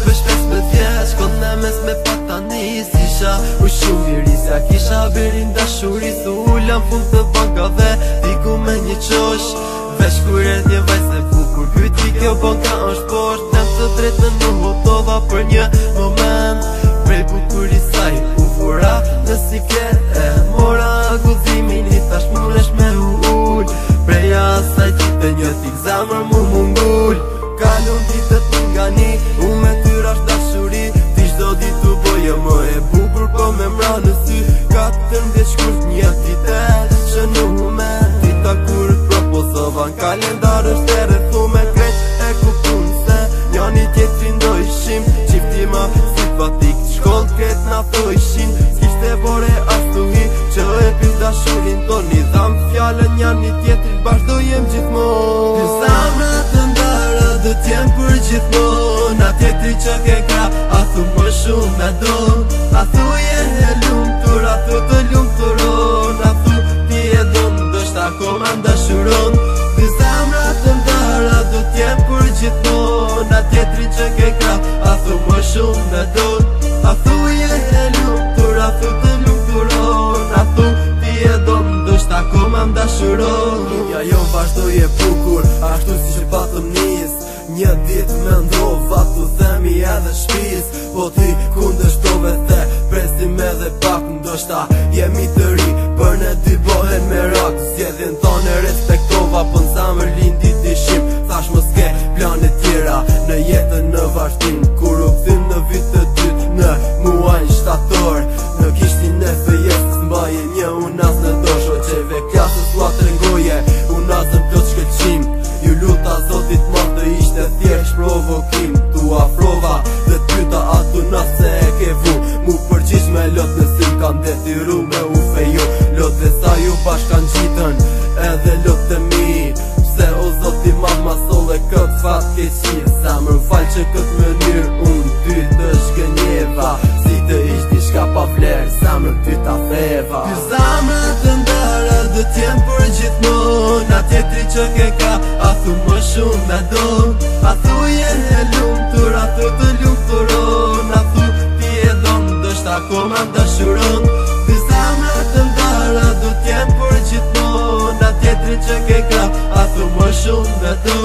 veç 15 vjeç, kon në mes me patanis. Isha u shumë i risja, kisha berin dashuris. Ullam fund të bankave, diku me një qosh. Veç kur e një vajzë e bukur, pyti kjo banka është posht. Nem të drejtën në hotova për një moment. Prej bukurisaj u fura në siklet e mora guzimin. I tash munesh me ull, preja asaj qitë një tik zamër mu mungull. Kalon ditët nga një, u me tyra është dashuri. Ti shdo ditu boje më e bukur, po me mra në sy. 14 shkurt një titet, që në hume ti ta kur propozovan. Kalendar është e rrethume, krejt e kuptun se njani tjetrin do ishim. Qifti më simpatik, shkoll krejt na thojshin. S'kishte bore as tu hi, që e pil dashurin ton. I dham fjallën njani tjetrit, bashdojem gjithmon. Ty zamra të ndara dhe t'jem për gjithmon. A tjetri që ke kra, a thu më shumë me do. A thu je e lumtur, a thu të lumturon. A thu ti e don, dësht akoma ndashuron. Ty zamra të ndara dhe t'jem për gjithmon. A tjetri që ke kra, a thu më shumë me do. A thu je e lumtur, a thu të lumturon. A thu ti e don, dësht akoma ndashuron. Ja jo vazhdoj e bukur, ashtu si që patëm nis. Një dit me ndrova tu themi edhe shpis. Po ti kundështove the, presim edhe pak. Ndoshta jemi të ri, për ne dy bohen me rak. Zjedhin tone respektova, pën zamër lindi dishim. Thash mos ke planet tjera në jetën në vazhdim. Kur u këthim në vit të dyt, në muajn shtator. Në kishtin e fejesës mbaje një unas në dosho. Qeve klasës la të rengoje, unasën plot shkëllqim. Ju luta zotit ma të ishte thjesht provokim. Tu afrova dhe tyta atu nëse e ke vu. Mu përgjish me lot në sim kam detiru me u feju. Lot dhe sa ju bashkan gjitën edhe lot të mi. Pse o zoti ma sole këtë fat ke qirë. Sa më falë që këtë mënyrë unë ty të shgënjeva. Si të ishti shka pa vlerë, sa më ty ta theva. Ty zamra të ndara dhe t'jem për gjithmon. A tjetri që ke ka, a thu më shumë me do. A thu je e lumtur, a thu të lumturon. A thu ti e don, dësht akoma ndashuron. Ty zamra të ndara dhe t'jem për gjithmon. A tjetri që ke ka, a thu më shumë me do.